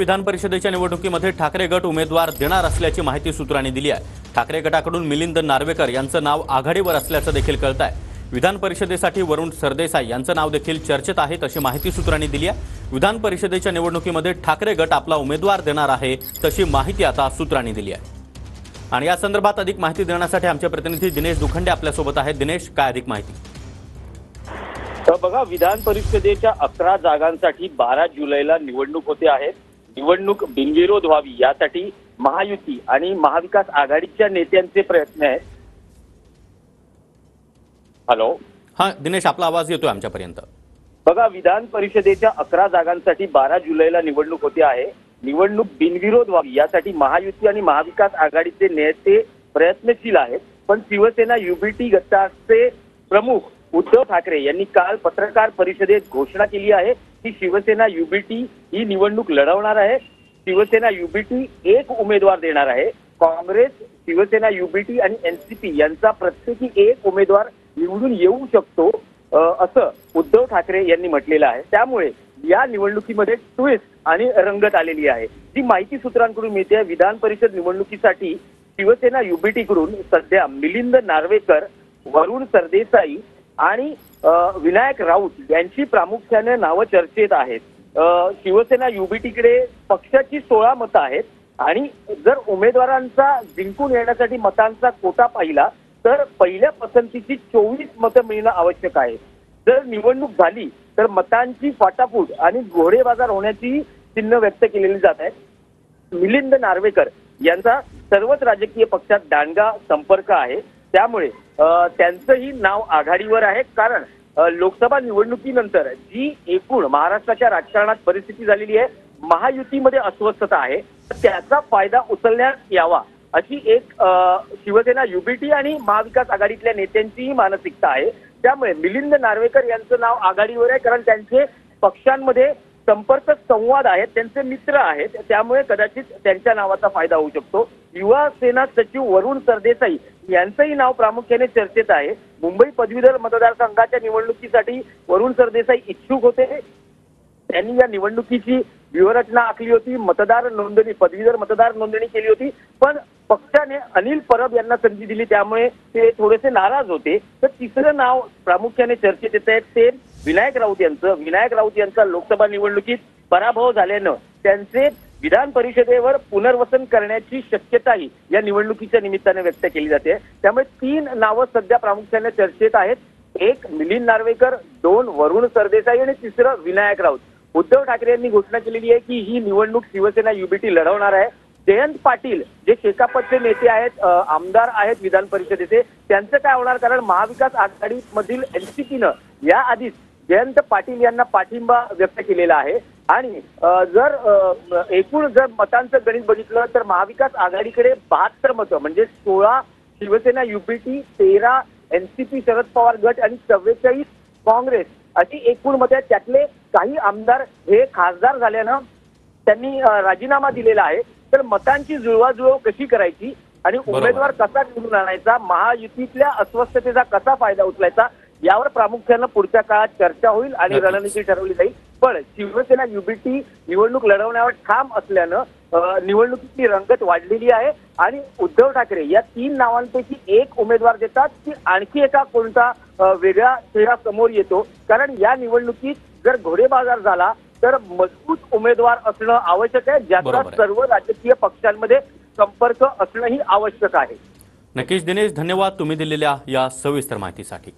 विधान परिषदेच्या निवडणुकीमध्ये ठाकरे गट उमेदवार देणार असल्याची माहिती सूत्रांनी दिली आहे। ठाकरे गटाकडून मिलिंद नार्वेकर यांचं नाव आघाडीवर असल्याचं देखील कळत आहे। विधान परिषदेसाठी वरुण सरदेसाई यांचं नाव देखील चर्चेत आहे तशी माहिती सूत्रांनी दिली आहे। विधान परिषदेच्या निवडणुकीमध्ये ठाकरे गट आपला उमेदवार देणार आहे तशी माहिती आता सूत्रांनी दिली आहे। आणि या संदर्भात अधिक माहिती देण्यासाठी आमचे प्रतिनिधी दिनेश दुखंडे आपल्यासोबत आहेत। दिनेश, काय अधिक माहिती? बघा, विधान परिषदेच्या 11 जागांसाठी 12 जुलैला निवडणूक होते आहे। निवडणूक बिनविरोध व्हावी यासाठी महायुती आणि महाविकास आघाडीच्या नेत्यांचे प्रयत्न आहेत। हॅलो, हां दिनेश, आपला आवाज येतोय आमच्यापर्यंत। बघा, विधान परिषदेच्या 11 जागांसाठी 12 जुलैला निवडणूक होते आहे। निवडणूक बिनविरोध व्हावी यासाठी महायुती आणि महाविकास आघाडीचे नेते प्रयत्नशील आहेत। पण शिवसेना युबीटी गटाचे प्रमुख उद्धव ठाकरे यांनी काल पत्रकार परिषदेत घोषणा केली आहे की शिवसेना युबीटी ही निवडणूक लढवणार आहे। शिवसेना युबीटी एक उमेदवार देणार आहे। काँग्रेस, शिवसेना युबीटी आणि एनसीपी यांचा प्रत्येकी एक उमेदवार निवडून येऊ शकतो असं उद्धव ठाकरे यांनी म्हटलेलं आहे। त्यामुळे या निवडणुकीमध्ये ट्विस्ट आणि रंगत आलेली आहे। जी माहिती सूत्रांकडून मिळते, विधान परिषद निवडणुकीसाठी शिवसेना युबीटीकडून सध्या मिलिंद नार्वेकर, वरुण सरदेसाई आणि विनायक राऊत यांची प्रामुख्याने नावं चर्चेत आहेत। शिवसेना युबीटीकडे पक्षाची 16 मतं आहेत आणि जर उमेदवारांचा जिंकून येण्यासाठी मतांचा कोटा पाहिला तर पहिल्या पसंतीची 24 मतं मिळणं आवश्यक आहे। जर निवडणूक झाली तर मतांची फाटाफूट आणि घोडेबाजार होण्याची चिन्ह व्यक्त केलेली जात आहेत। मिलिंद नार्वेकर यांचा सर्वच राजकीय पक्षात दांडगा संपर्क आहे। त्यामुळे त्यांचंही नाव आघाडीवर आहे। कारण लोकसभा निवडणुकीनंतर जी एकूण महाराष्ट्राच्या राजकारणात परिस्थिती झालेली आहे, महायुतीमध्ये अस्वस्थता आहे, त्याचा फायदा उचलण्यात यावा अशी एक शिवसेना युबीटी आणि महाविकास आघाडीतल्या नेत्यांचीही मानसिकता आहे। त्यामुळे मिलिंद नार्वेकर यांचं नाव आघाडीवर आहे, कारण त्यांचे पक्षांमध्ये संपर्क संवाद आहेत, त्यांचे मित्र आहेत। त्यामुळे कदाचित त्यांच्या नावाचा फायदा होऊ शकतो। युवा सेना सचिव वरुण सरदेसाई यांचंही नाव प्रामुख्याने चर्चेत आहे। मुंबई पदवीधर मतदारसंघाच्या निवडणुकीसाठी वरुण सरदेसाई इच्छुक होते। त्यांनी या निवडणुकीची व्यूहरचना आखली होती, पदवीधर मतदार नोंदणी केली होती, पण पक्षाने अनिल परब यांना संधी दिली, त्यामुळे ते थोडेसे नाराज होते। तर तिसरं नाव प्रामुख्याने चर्चेत येत आहे ते विनायक राऊत यांचं। विनायक राऊत यांचा लोकसभा निवडणुकीत पराभव झाल्यानं त्यांचे विधान परिषदेवर पुनर्वसन करण्याची शक्यताही या निवडणुकीच्या निमित्ताने व्यक्त केली जाते। त्यामुळे 3 नावं सध्या प्रामुख्याने चर्चेत आहेत। 1 मिलिंद नार्वेकर, 2 वरुण सरदेसाई आणि 3 विनायक राऊत। उद्धव ठाकरे यांनी घोषणा केलेली आहे की ही निवडणूक शिवसेना युबीटी लढवणार आहे। जयंत पाटील जे शेकापचे नेते आहेत, आमदार आहेत विधान परिषदेचे, त्यांचं काय होणार? कारण महाविकास आघाडीमधील एनसीपीनं याआधीच जयंत पाटील यांना पाठिंबा व्यक्त केलेला आहे। आणि एकूण जर मतांचं गणित बघितलं तर महाविकास आघाडीकडे 72 मतं, म्हणजे 16 शिवसेना युबीटी, 13 एनसीपी शरद पवार गट आणि 44 काँग्रेस अशी एकूण मतं आहेत। त्यातले काही आमदार हे खासदार झाल्यानं त्यांनी राजीनामा दिलेला आहे। तर मतांची जुळवाजुळव कशी करायची आणि उमेदवार कसा निवडून आणायचा, महायुतीतल्या अस्वस्थतेचा कसा फायदा उचलायचा, यावर प्रामुख्यानं पुढच्या काळात चर्चा होईल आणि रणनीती ठरवली जाईल। पण शिवसेना युबीटी निवडणूक लढवण्यावर ठाम असल्यानं निवडणुकीची रंगत वाढलेली आहे आणि उद्धव ठाकरे या 3 नावांपैकी एक उमेदवार देतात की आणखी एका कोणता वेगळा चेहरा समोर येतो। कारण या निवडणुकीत जर घोडेबाजार झाला तर मजबूत उमेदवार असणं आवश्यक आहे, ज्याचा सर्व राजकीय पक्षांमध्ये संपर्क असणंही आवश्यक आहे। नक्कीच दिनेश, धन्यवाद तुम्ही दिलेल्या या सविस्तर माहितीसाठी।